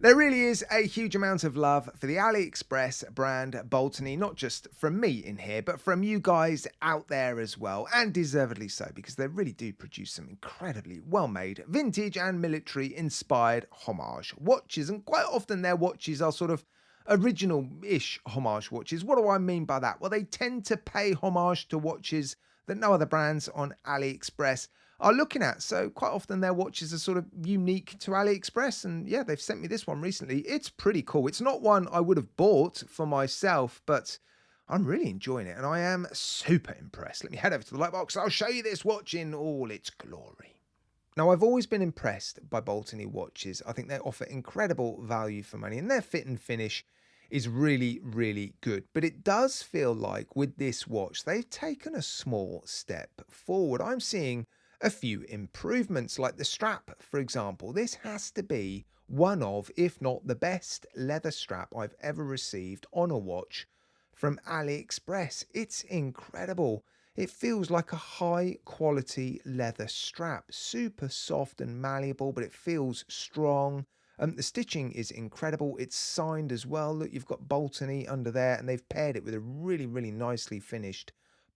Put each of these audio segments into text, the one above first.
There really is a huge amount of love for the AliExpress brand Baltany, not just from me in here, but from you guys out there as well, and deservedly so, because they really do produce some incredibly well-made, vintage and military-inspired homage watches, and quite often their watches are sort of original-ish homage watches. What do I mean by that? Well, they tend to pay homage to watches that no other brands on AliExpress are looking at. So quite often their watches are sort of unique to AliExpress. And yeah, they've sent me this one recently. It's pretty cool. It's not one I would have bought for myself, but I'm really enjoying it and I am super impressed. Let me head over to the light box. I'll show you this watch in all its glory. Now, I've always been impressed by Baltany watches. I think they offer incredible value for money and their fit and finish is really, really good. But it does feel like with this watch, they've taken a small step forward. I'm seeing a few improvements like the strap, for example. This has to be one of, if not the best leather strap I've ever received on a watch from AliExpress. It's incredible. It feels like a high quality leather strap, super soft and malleable, but it feels strong. The stitching is incredible. It's signed as well. Look, you've got Baltany under there and they've paired it with a really, really nicely finished,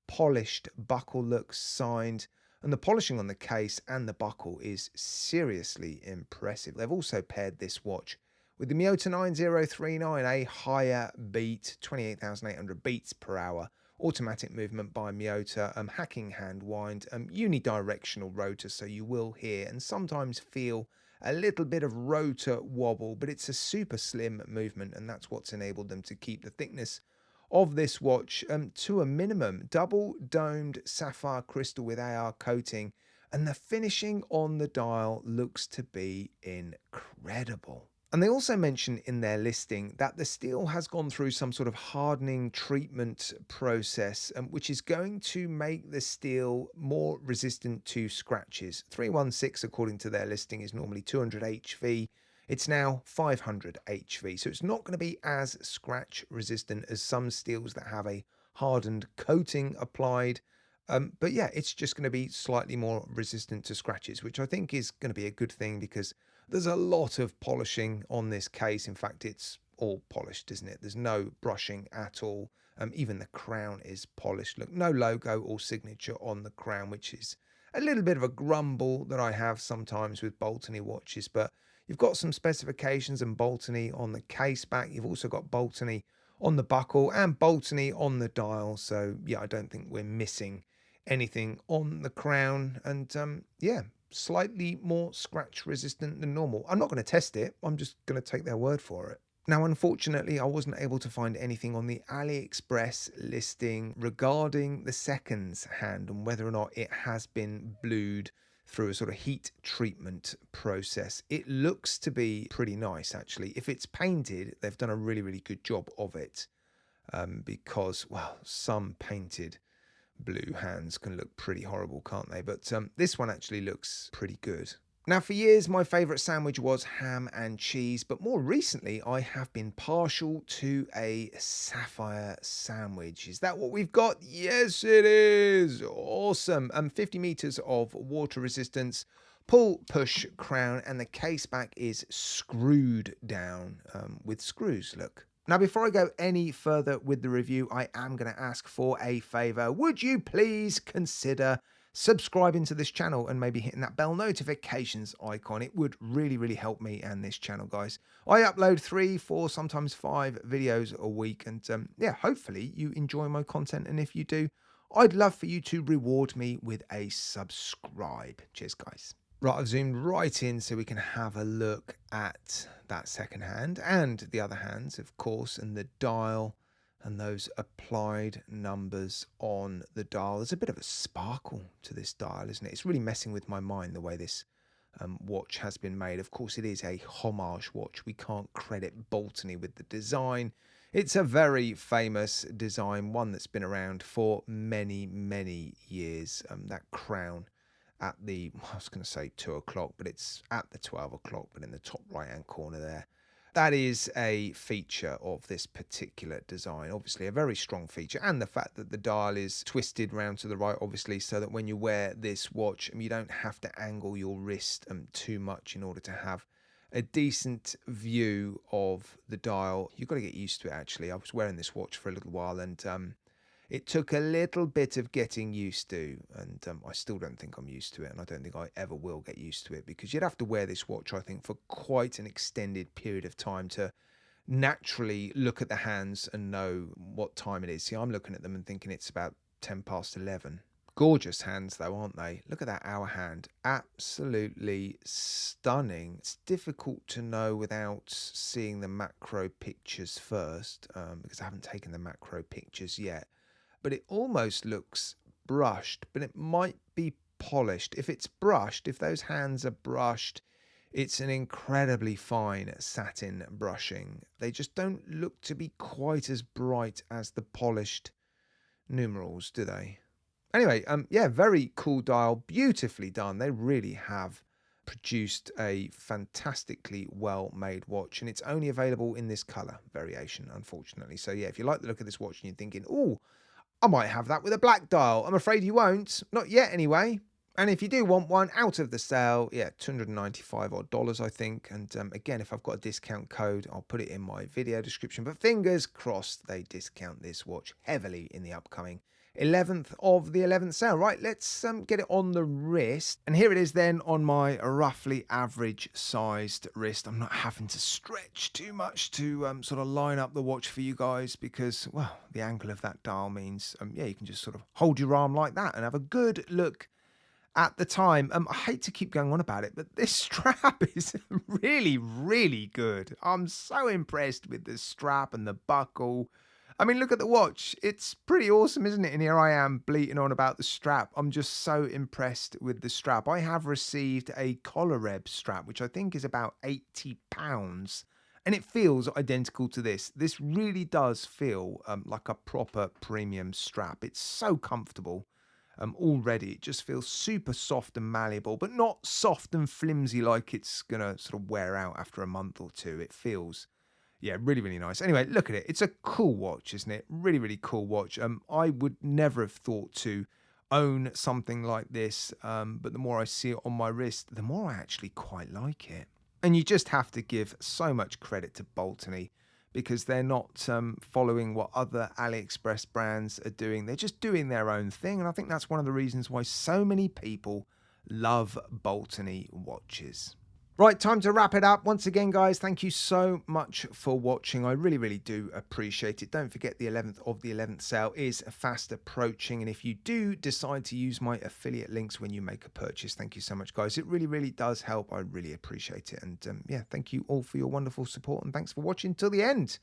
polished buckle look signed. And the polishing on the case and the buckle is seriously impressive. They've also paired this watch with the Miyota 9039, a higher beat, 28,800 beats per hour, automatic movement by Miyota, hacking hand wind, unidirectional rotor, so you will hear and sometimes feel a little bit of rotor wobble, but it's a super slim movement and that's what's enabled them to keep the thickness of this watch to a minimum. Double domed sapphire crystal with AR coating and the finishing on the dial looks to be incredible. And they also mention in their listing that the steel has gone through some sort of hardening treatment process, which is going to make the steel more resistant to scratches. 316, according to their listing, is normally 200 HV. It's now 500 HV, so it's not going to be as scratch resistant as some steels that have a hardened coating applied. But yeah, it's just going to be slightly more resistant to scratches, which I think is going to be a good thing because there's a lot of polishing on this case. In fact, it's all polished, isn't it? There's no brushing at all. Even the crown is polished. Look, no logo or signature on the crown, which is a little bit of a grumble that I have sometimes with Baltany watches, but you've got some specifications and Baltany on the case back. You've also got Baltany on the buckle and Baltany on the dial. So yeah, I don't think we're missing anything on the crown. And yeah, slightly more scratch resistant than normal. I'm not going to test it. I'm just going to take their word for it. Now, unfortunately, I wasn't able to find anything on the AliExpress listing regarding the seconds hand and whether or not it has been blued through a sort of heat treatment process. It looks to be pretty nice, actually. If it's painted, they've done a really, really good job of it because, well, some painted blue hands can look pretty horrible, can't they? But this one actually looks pretty good. Now, for years, my favourite sandwich was ham and cheese, but more recently, I have been partial to a sapphire sandwich. Is that what we've got? Yes, it is. Awesome. 50 meters of water resistance, pull push crown, and the case back is screwed down with screws. Look. Now, before I go any further with the review, I am going to ask for a favour. Would you please consider subscribing to this channel and maybe hitting that bell notifications icon? It would really, really help me and this channel, guys. I upload 3, 4, sometimes 5 videos a week. And yeah, hopefully you enjoy my content. And if you do, I'd love for you to reward me with a subscribe. Cheers, guys. Right, I've zoomed right in so we can have a look at that second hand and the other hands, of course, and the dial and those applied numbers on the dial. There's a bit of a sparkle to this dial, isn't it? It's really messing with my mind the way this watch has been made. Of course, it is a homage watch. We can't credit Baltany with the design. It's a very famous design, one that's been around for many, many years. That crown at the, I was going to say 2 o'clock, but it's at the 12 o'clock, but in the top right hand corner there. That is a feature of this particular design, obviously a very strong feature, and the fact that the dial is twisted round to the right, obviously, so that when you wear this watch, you don't have to angle your wrist too much in order to have a decent view of the dial. You've got to get used to it, actually. I was wearing this watch for a little while, and it took a little bit of getting used to, and I still don't think I'm used to it, and I don't think I ever will get used to it, because you'd have to wear this watch, I think, for quite an extended period of time to naturally look at the hands and know what time it is. See, I'm looking at them and thinking it's about 10 past 11. Gorgeous hands though, aren't they? Look at that hour hand. Absolutely stunning. It's difficult to know without seeing the macro pictures first, because I haven't taken the macro pictures yet. But it almost looks brushed, but it might be polished. If it's brushed, if those hands are brushed, it's an incredibly fine satin brushing. They just don't look to be quite as bright as the polished numerals, do they? Anyway, yeah, very cool dial, beautifully done. They really have produced a fantastically well-made watch, and it's only available in this color variation, unfortunately. So yeah, if you like the look of this watch and you're thinking, oh, I might have that with a black dial, I'm afraid you won't. Not yet, anyway. And if you do want one out of the sale, yeah, $295 odd, I think. And again, if I've got a discount code, I'll put it in my video description. But fingers crossed they discount this watch heavily in the upcoming 11th of the 11th sale. Right, let's get it on the wrist. And here it is then on my roughly average sized wrist. I'm not having to stretch too much to sort of line up the watch for you guys, because, well, the angle of that dial means, yeah, you can just sort of hold your arm like that and have a good look at the time. I hate to keep going on about it, but this strap is really, really good. I'm so impressed with the strap and the buckle. I mean, look at the watch. It's pretty awesome, isn't it? And here I am bleating on about the strap. I'm just so impressed with the strap. I have received a Collareb strap, which I think is about £80. And it feels identical to this. This really does feel like a proper premium strap. It's so comfortable. Already it just feels super soft and malleable, but not soft and flimsy like it's gonna sort of wear out after a month or two. It feels, yeah, really, really nice. Anyway, look at it. It's a cool watch, isn't it? Really, really cool watch. I would never have thought to own something like this, but the more I see it on my wrist, the more I actually quite like it. And you just have to give so much credit to Baltany, because they're not following what other AliExpress brands are doing. They're just doing their own thing. And I think that's one of the reasons why so many people love Baltany watches. Right, time to wrap it up. Once again, guys, thank you so much for watching. I really, really do appreciate it. Don't forget the 11th of the 11th sale is fast approaching. And if you do decide to use my affiliate links when you make a purchase, thank you so much, guys. It really, really does help. I really appreciate it. And yeah, thank you all for your wonderful support. And thanks for watching till the end.